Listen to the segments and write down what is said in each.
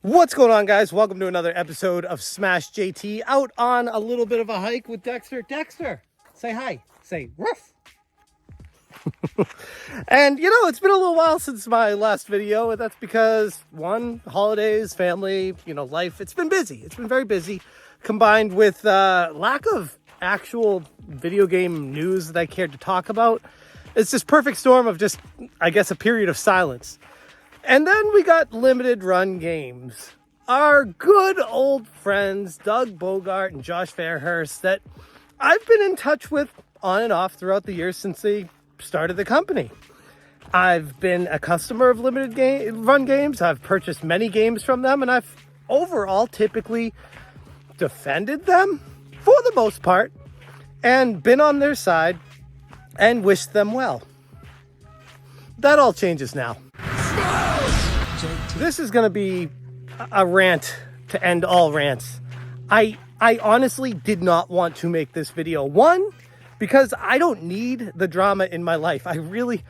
What's going on, guys? Welcome to another episode of Smash JT. Out on a little bit of a hike with Dexter. Dexter, say hi. Say woof. And it's been a little while since my last video, and that's because holidays, family, life. It's been busy. It's been very busy, combined with lack of actual video game news that I cared to talk about. It's this perfect storm of just, I guess, a period of silence. And then we got limited run games. Our good old friends, Bogart and Josh Fairhurst, that I've been in touch with on and off throughout the years since they started the company. I've been a customer of limited run games. I've purchased many games from them, and I've overall typically defended them for the most part and been on their side and wished them well. That all changes now. This is going to be a rant to end all rants. I honestly did not want to make this video. One, because I don't need the drama in my life. I really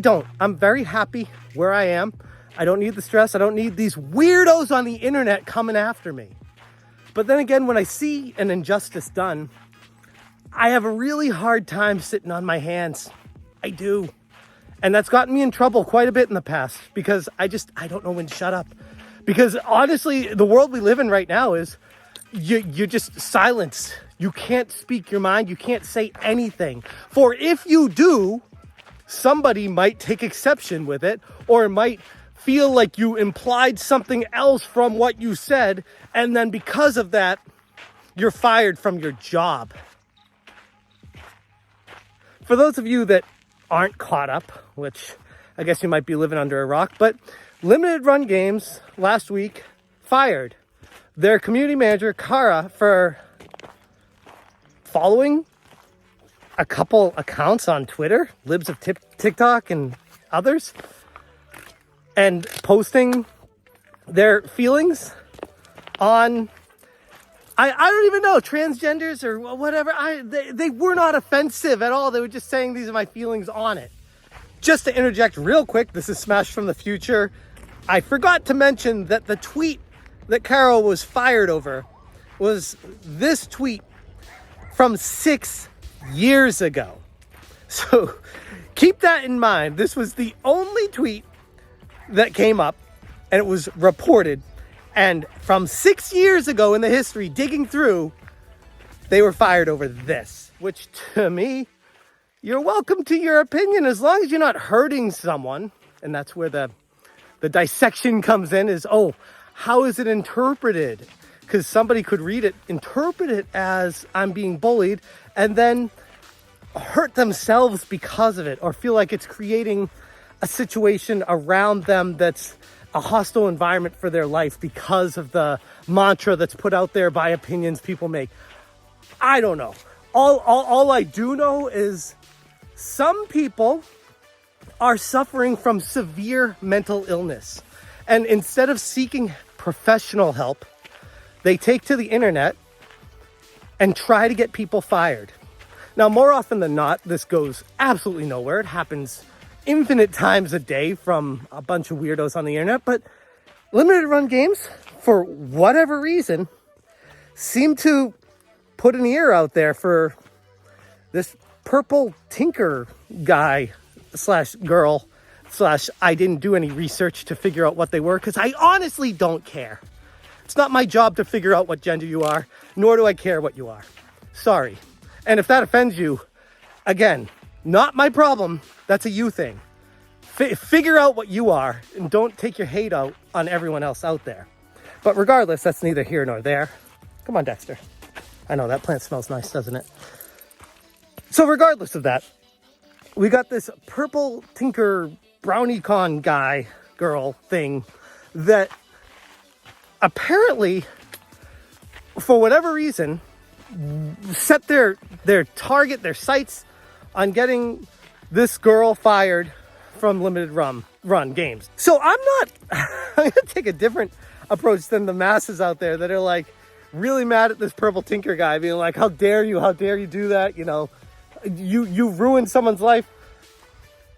don't. I'm very happy where I am. I don't need the stress. I don't need these weirdos on the internet coming after me. But then again, when I see an injustice done, I have a really hard time sitting on my hands. I do. And that's gotten me in trouble quite a bit in the past because I don't know when to shut up. Because honestly, the world we live in right now is you're just silenced. You can't speak your mind. You can't say anything. For if you do, somebody might take exception with it or might feel like you implied something else from what you said. And then because of that, you're fired from your job. For those of you that aren't caught up, which I guess you might be living under a rock, but limited run games last week fired their community manager, Kara, for following a couple accounts on Twitter, libs of TikTok and others, and posting their feelings on, I don't even know, transgenders or whatever. They were not offensive at all. They were just saying these are my feelings on it. Just to interject real quick, this is Smash from the future. I forgot to mention that the tweet that Carol was fired over was this tweet from 6 years ago. So keep that in mind. This was the only tweet that came up, and it was reported. And from 6 years ago in the history, digging through, they were fired over this, which to me, you're welcome to your opinion as long as you're not hurting someone. And that's where the dissection comes in is, how is it interpreted? Because somebody could read it, interpret it as I'm being bullied, and then hurt themselves because of it, or feel like it's creating a situation around them that's a hostile environment for their life because of the mantra that's put out there by opinions people make. I don't know. All I do know is some people are suffering from severe mental illness. And instead of seeking professional help, they take to the internet and try to get people fired. Now, more often than not, this goes absolutely nowhere. It happens infinite times a day from a bunch of weirdos on the internet, but limited run games, for whatever reason, seem to put an ear out there for this purple tinker guy / girl / I didn't do any research to figure out what they were, because I honestly don't care. It's not my job to figure out what gender you are, nor do I care what you are. Sorry. And if that offends you, again, not my problem. That's a you thing. Figure out what you are and don't take your hate out on everyone else out there. But regardless, that's neither here nor there. Come on, Dexter. I know that plant smells nice, doesn't it? So regardless of that, we got this purple tinker brownie con guy, girl thing that apparently, for whatever reason, set their target, their sights on getting this girl fired from limited run games. So I'm going to take a different approach than the masses out there that are like really mad at this purple tinker guy, being like, how dare you do that? You ruined someone's life.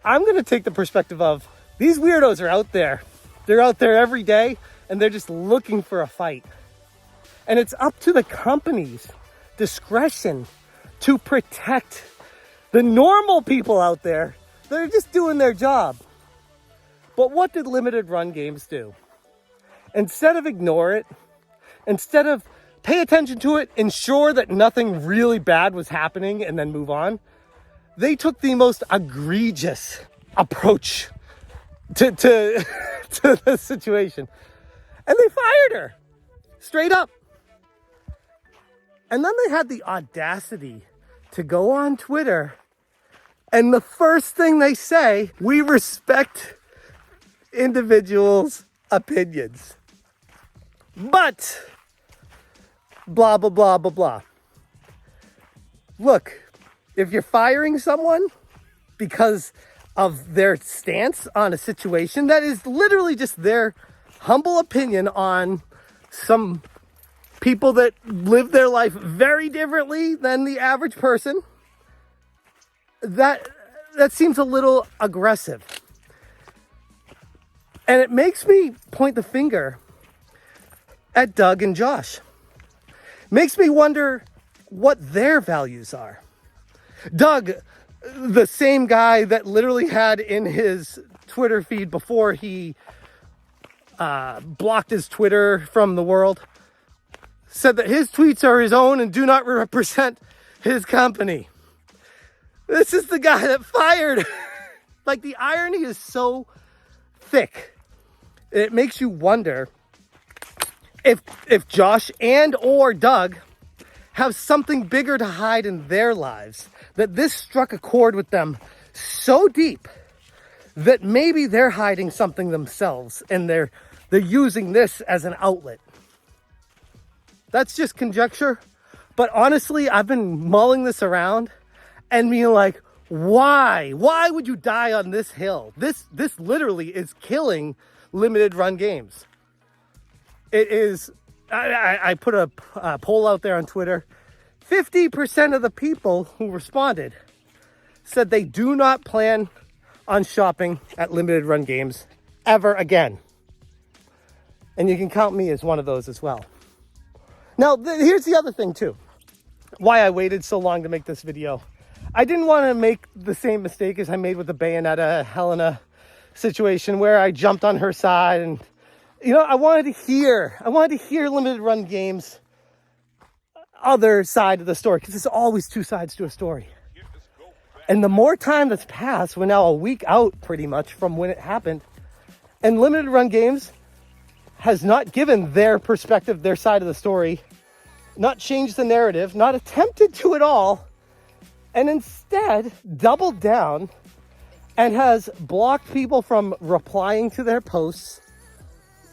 I'm going to take the perspective of these weirdos are out there. They're out there every day and they're just looking for a fight. And it's up to the company's discretion to protect the normal people out there that are just doing their job. But what did limited run games do? Instead of ignore it, instead of pay attention to it, ensure that nothing really bad was happening, and then move on, they took the most egregious approach to the situation. And they fired her. Straight up. And then they had the audacity to go on Twitter, and the first thing they say, we respect individuals' opinions. But, blah, blah, blah, blah, blah. Look, if you're firing someone because of their stance on a situation, that is literally just their humble opinion on some people that live their life very differently than the average person, that seems a little aggressive. And it makes me point the finger at Doug and Josh. Makes me wonder what their values are. Doug, the same guy that literally had in his Twitter feed before he blocked his Twitter from the world, said that his tweets are his own and do not represent his company. This is the guy that fired. Like, the irony is so thick. It makes you wonder if Josh and or Doug have something bigger to hide in their lives, that this struck a chord with them so deep that maybe they're hiding something themselves and they're using this as an outlet. That's just conjecture. But honestly, I've been mulling this around and being like, why? Why would you die on this hill? This literally is killing limited run games. It is, I put a poll out there on Twitter. 50% of the people who responded said they do not plan on shopping at limited run games ever again. And you can count me as one of those as well. Now, here's the other thing too. Why I waited so long to make this video. I didn't want to make the same mistake as I made with the Bayonetta Helena situation where I jumped on her side, and I wanted to hear limited run games other side of the story, because there's always two sides to a story. And the more time that's passed, we're now a week out pretty much from when it happened, and limited run games has not given their perspective, their side of the story, not changed the narrative, not attempted to at all, and instead doubled down and has blocked people from replying to their posts,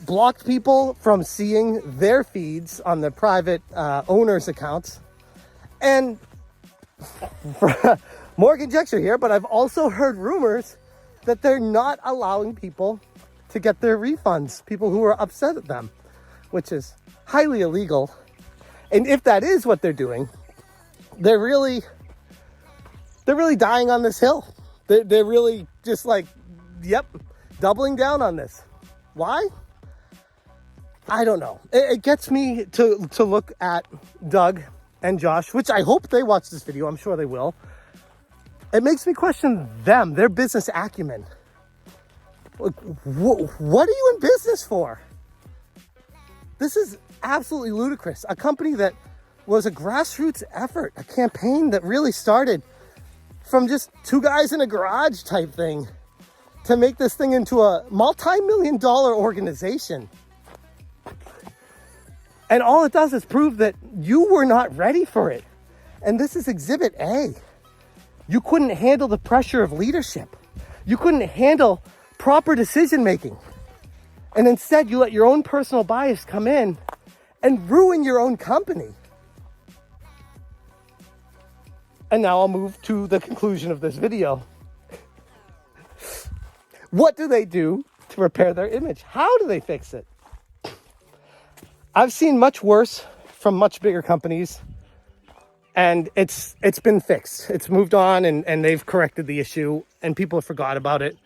blocked people from seeing their feeds on the private owners' accounts. And more conjecture here, but I've also heard rumors that they're not allowing people to get their refunds, people who are upset at them, which is highly illegal. And if that is what they're doing, they're really dying on this hill. They're really just like, yep, doubling down on this. Why? I don't know. It gets me to look at Doug and Josh, which I hope they watch this video. I'm sure they will. It makes me question them, their business acumen. Like, what are you in business for? This is absolutely ludicrous. A company that was a grassroots effort, a campaign that really started from just two guys in a garage type thing to make this thing into a multi-million-dollar organization. And all it does is prove that you were not ready for it. And this is Exhibit A. You couldn't handle the pressure of leadership. You couldn't handle proper decision making. And instead, you let your own personal bias come in and ruin your own company. And now I'll move to the conclusion of this video. What do they do to repair their image? How do they fix it? I've seen much worse from much bigger companies, and it's been fixed. It's moved on, and they've corrected the issue, and people have forgot about it.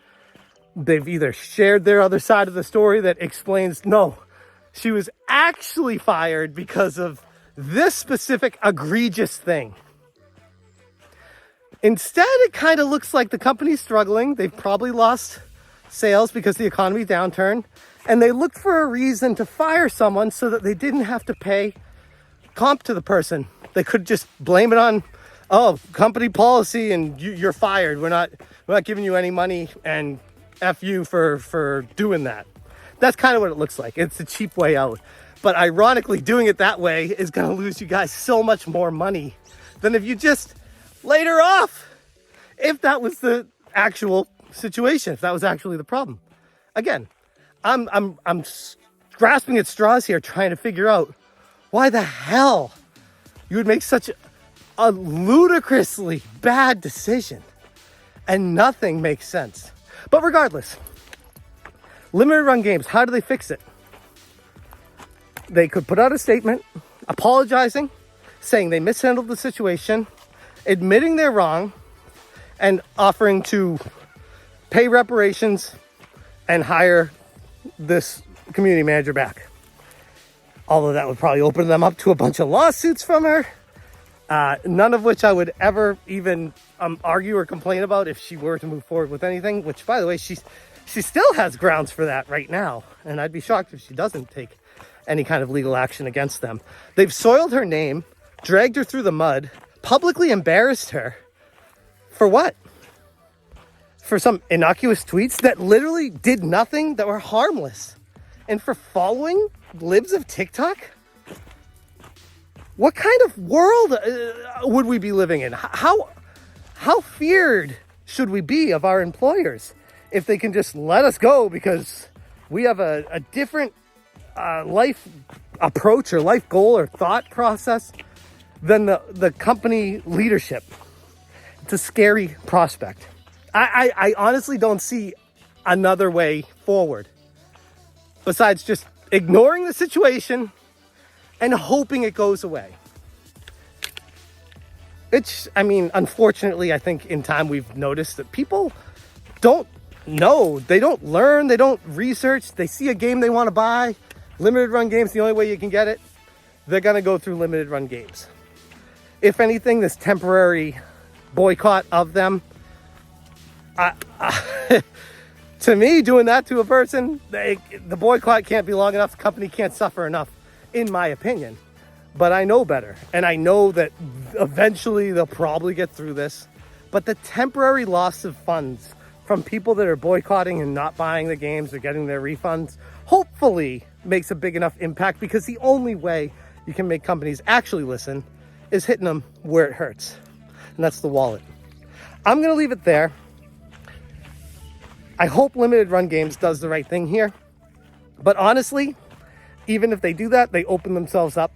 They've either shared their other side of the story that explains, no, She was actually fired because of this specific egregious thing. Instead, it kind of looks like the company's struggling. They've probably lost sales because the economy downturn, and they looked for a reason to fire someone so that they didn't have to pay comp to the person. They could just blame it on, oh, company policy, and you're fired. We're not giving you any money, and F you for doing that. That's kind of what it looks like. It's a cheap way out. But ironically, doing it that way is going to lose you guys so much more money than if you just laid her off. If that was the actual situation, if that was actually the problem. Again, I'm grasping at straws here, trying to figure out why the hell you would make such a ludicrously bad decision, and nothing makes sense. But regardless, limited run games, how do they fix it? They could put out a statement apologizing, saying they mishandled the situation, admitting they're wrong, and offering to pay reparations and hire this community manager back. Although that would probably open them up to a bunch of lawsuits from her, none of which I would ever even argue or complain about if she were to move forward with anything, which, by the way, she still has grounds for that right now, and I'd be shocked if she doesn't take any kind of legal action against them. They've soiled her name, dragged her through the mud, publicly embarrassed her. For what? For some innocuous tweets that literally did nothing, that were harmless. And for following libs of TikTok? What kind of world would we be living in? How feared should we be of our employers if they can just let us go because we have a different life approach or life goal or thought process than the company leadership? It's a scary prospect. I honestly don't see another way forward besides just ignoring the situation and hoping it goes away. Unfortunately, I think in time we've noticed that people don't know. They don't learn. They don't research. They see a game they want to buy. Limited run games, the only way you can get it. They're going to go through limited run games. If anything, this temporary boycott of them, to me, doing that to a person, the boycott can't be long enough. The company can't suffer enough, in my opinion. But I know better. And I know that eventually they'll probably get through this. But the temporary loss of funds from people that are boycotting and not buying the games or getting their refunds, hopefully makes a big enough impact, because the only way you can make companies actually listen is hitting them where it hurts. And that's the wallet. I'm going to leave it there. I hope limited run games does the right thing here. But honestly, even if they do that, they open themselves up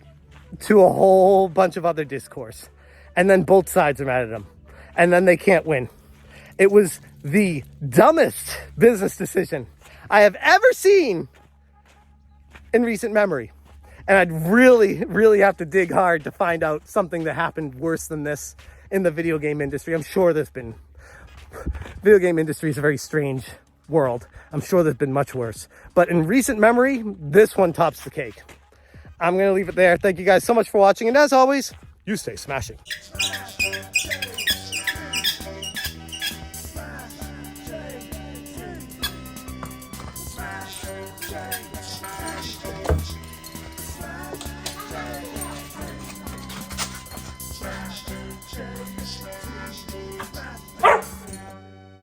to a whole bunch of other discourse. And then both sides are mad at them. And then they can't win. It was the dumbest business decision I have ever seen in recent memory. And I'd really, really have to dig hard to find out something that happened worse than this in the video game industry. I'm sure there's been... Video game industry is a very strange world. I'm sure there's been much worse. But in recent memory, this one tops the cake. I'm going to leave it there. Thank you guys so much for watching. And as always, you stay smashing.